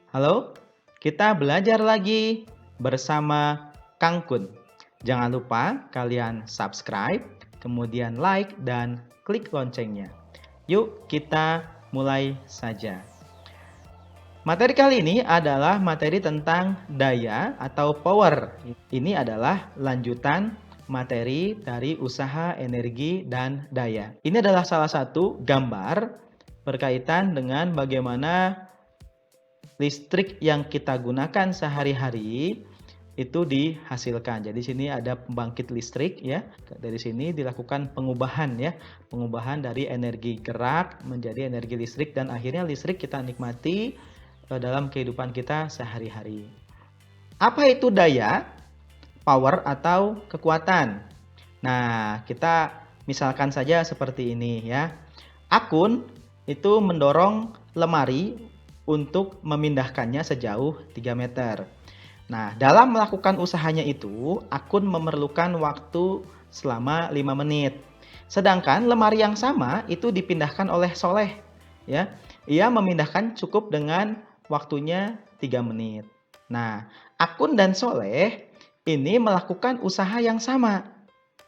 Halo, kita belajar lagi bersama Kang Kun. Jangan lupa kalian subscribe, kemudian like, dan klik loncengnya. Yuk kita mulai saja. Materi kali ini adalah materi tentang daya atau power. Ini adalah lanjutan materi dari usaha, energi, dan daya. Ini adalah salah satu gambar berkaitan dengan bagaimana listrik yang kita gunakan sehari-hari itu dihasilkan. Jadi sini ada pembangkit listrik ya. Dari sini dilakukan pengubahan ya, pengubahan dari energi gerak menjadi energi listrik dan akhirnya listrik kita nikmati dalam kehidupan kita sehari-hari. Apa itu daya, power atau kekuatan? Nah, kita misalkan saja seperti ini ya. Akun itu mendorong lemari untuk memindahkannya sejauh 3 meter. Nah, dalam melakukan usahanya itu, akun memerlukan waktu selama 5 menit. Sedangkan lemari yang sama itu dipindahkan oleh Soleh. Ya, ia memindahkan cukup dengan waktunya 3 menit. Nah, akun dan Soleh ini melakukan usaha yang sama.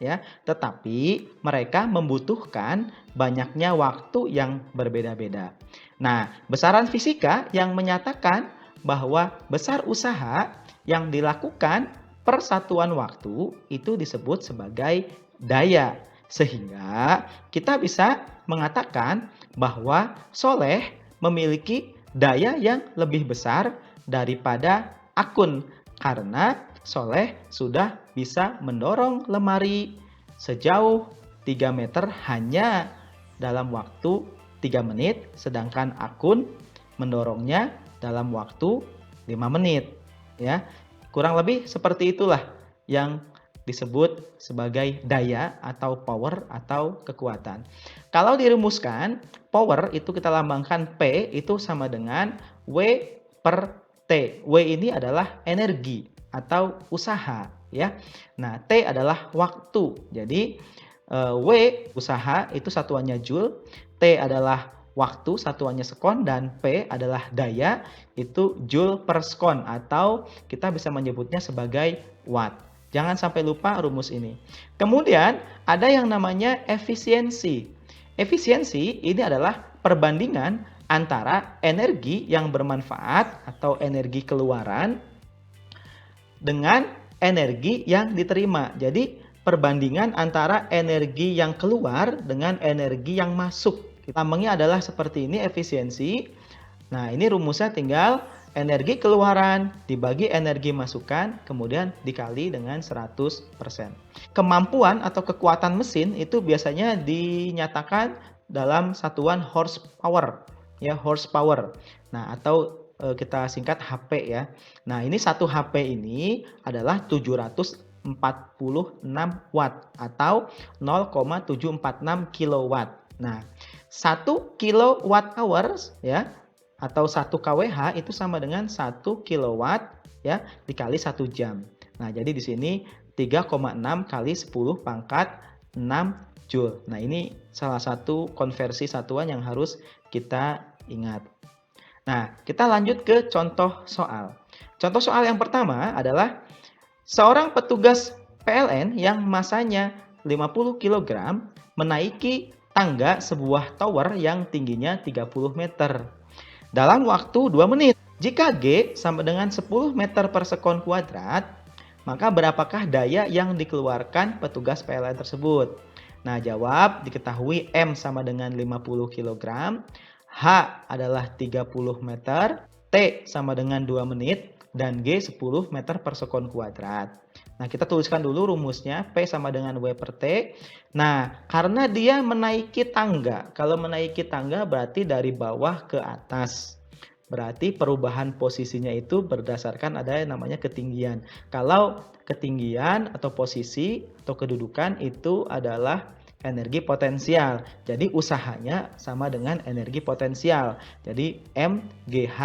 Ya, tetapi mereka membutuhkan banyaknya waktu yang berbeda-beda. Nah, besaran fisika yang menyatakan bahwa besar usaha yang dilakukan per satuan waktu itu disebut sebagai daya. Sehingga kita bisa mengatakan bahwa Soleh memiliki daya yang lebih besar daripada Akun karena Soleh sudah bisa mendorong lemari sejauh 3 meter hanya dalam waktu 3 menit, sedangkan Akun mendorongnya dalam waktu 5 menit. Ya, kurang lebih seperti itulah yang disebut sebagai daya atau power atau kekuatan. Kalau dirumuskan, power itu kita lambangkan P itu sama dengan W per T. W ini adalah energi atau usaha ya. Nah, T adalah waktu. Jadi W usaha itu satuannya joule, T adalah waktu satuannya sekon, dan P adalah daya itu joule per sekon atau kita bisa menyebutnya sebagai watt. Jangan sampai lupa rumus ini. Kemudian ada yang namanya efisiensi. Efisiensi ini adalah perbandingan antara energi yang bermanfaat atau energi keluaran dengan energi yang diterima. Jadi perbandingan antara energi yang keluar dengan energi yang masuk. Lambangnya adalah seperti ini efisiensi. Nah, ini rumusnya tinggal energi keluaran dibagi energi masukan kemudian dikali dengan 100%. Kemampuan atau kekuatan mesin itu biasanya dinyatakan dalam satuan horsepower ya, horsepower. Nah, atau kita singkat HP ya. Nah, ini 1 HP ini adalah 746 watt atau 0,746 kilowatt. Nah, 1 kilowatt hours ya atau 1 kWh itu sama dengan 1 kilowatt ya dikali 1 jam. Nah, jadi di sini 3,6 kali 10 pangkat 6 joule. Nah, ini salah satu konversi satuan yang harus kita ingat. Nah, kita lanjut ke contoh soal. Contoh soal yang pertama adalah seorang petugas PLN yang masanya 50 kg menaiki tangga sebuah tower yang tingginya 30 meter dalam waktu 2 menit. Jika G sama dengan 10 meter per sekon kuadrat, maka berapakah daya yang dikeluarkan petugas PLN tersebut? Nah, jawab diketahui M sama dengan 50 kg, H adalah 30 meter, T sama dengan 2 menit, dan G 10 meter per sekon kuadrat. Nah, kita tuliskan dulu rumusnya, P sama dengan W per T. Nah, karena dia menaiki tangga, kalau menaiki tangga berarti dari bawah ke atas. Berarti perubahan posisinya itu berdasarkan ada yang namanya ketinggian. Kalau ketinggian atau posisi atau kedudukan itu adalah energi potensial. Jadi usahanya sama dengan energi potensial. Jadi MGH.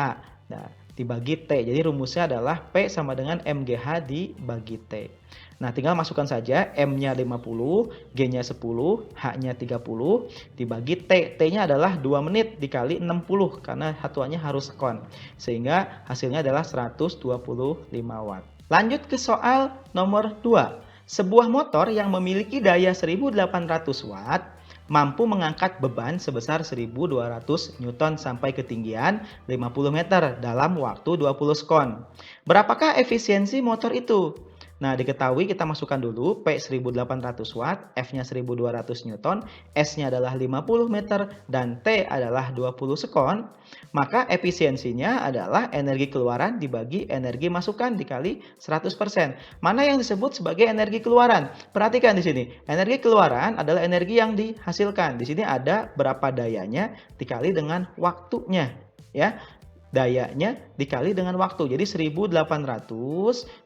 Nah, dibagi T. Jadi rumusnya adalah P sama dengan MGH dibagi T. Nah, tinggal masukkan saja M-nya 50, G-nya 10, H-nya 30, dibagi T. T-nya adalah 2 menit dikali 60, karena satuannya harus sekon. Sehingga hasilnya adalah 125 watt. Lanjut ke soal nomor 2. Sebuah motor yang memiliki daya 1800 watt mampu mengangkat beban sebesar 1200 Newton sampai ketinggian 50 meter dalam waktu 20 sekon. Berapakah efisiensi motor itu? Nah, diketahui kita masukkan dulu P 1800 watt, F-nya 1200 Newton, S-nya adalah 50 meter, dan T adalah 20 sekon. Maka efisiensinya adalah energi keluaran dibagi energi masukan dikali 100%. Mana yang disebut sebagai energi keluaran? Perhatikan di sini. Energi keluaran adalah energi yang dihasilkan. Di sini ada berapa dayanya dikali dengan waktunya, ya. Dayanya dikali dengan waktu. Jadi 1800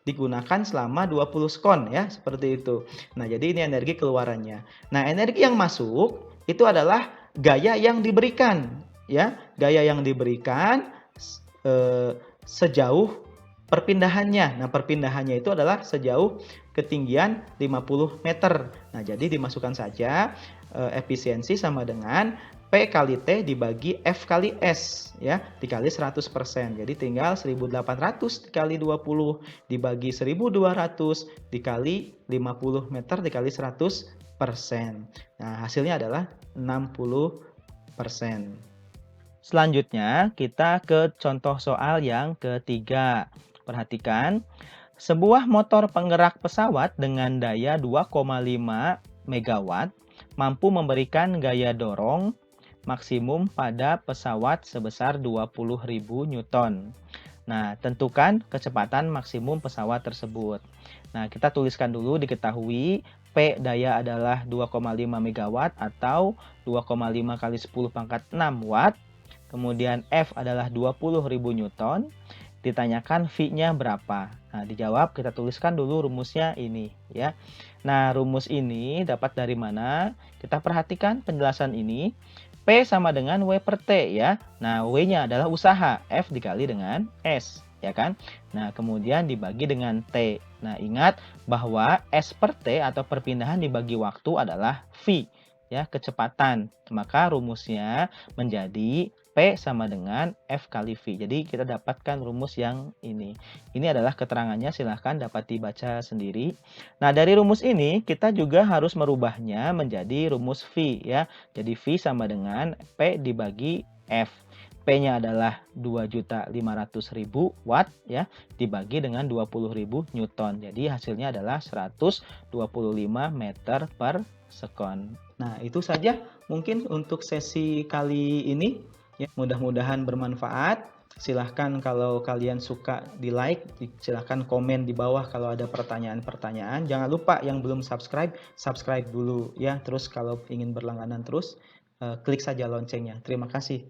digunakan selama 20 sekon, ya, seperti itu. Nah, jadi ini energi keluarannya. Nah, energi yang masuk itu adalah gaya yang diberikan, ya. Gaya yang diberikan sejauh perpindahannya. Nah, perpindahannya itu adalah sejauh ketinggian 50 meter. Nah, jadi dimasukkan saja efisiensi sama dengan P kali T dibagi F kali S, ya, dikali 100%. Jadi tinggal 1800 dikali 20 dibagi 1200 dikali 50 meter dikali 100%. Nah, hasilnya adalah 60%. Selanjutnya kita ke contoh soal yang ketiga. Perhatikan, sebuah motor penggerak pesawat dengan daya 2,5 megawatt mampu memberikan gaya dorong maksimum pada pesawat sebesar 20.000 Newton. Nah, tentukan kecepatan maksimum pesawat tersebut. Nah, kita tuliskan dulu, diketahui P daya adalah 2,5 megawatt atau 2,5 kali 10 pangkat 6 watt. Kemudian F adalah 20.000 Newton. Ditanyakan V-nya berapa. Nah, dijawab, kita tuliskan dulu rumusnya ini, ya. Nah, rumus ini dapat dari mana? Kita perhatikan penjelasan ini. P sama dengan W per T, ya. Nah, W-nya adalah usaha, F dikali dengan S, ya kan? Nah, kemudian dibagi dengan T. Nah, ingat bahwa S per T atau perpindahan dibagi waktu adalah V, ya, kecepatan. Maka rumusnya menjadi P sama dengan F kali V. Jadi kita dapatkan rumus yang ini. Ini adalah keterangannya, silahkan dapat dibaca sendiri. Nah, dari rumus ini kita juga harus merubahnya menjadi rumus V, ya. Jadi V sama dengan P dibagi F. P-nya adalah 2.500.000 watt, ya, dibagi dengan 20.000 Newton. Jadi hasilnya adalah 125 meter per sekon. Nah, itu saja mungkin untuk sesi kali ini. Ya, mudah-mudahan bermanfaat. Silahkan kalau kalian suka di like, silahkan komen di bawah kalau ada pertanyaan-pertanyaan. Jangan lupa yang belum subscribe, subscribe dulu, ya. Terus kalau ingin berlangganan terus, klik saja loncengnya. Terima kasih.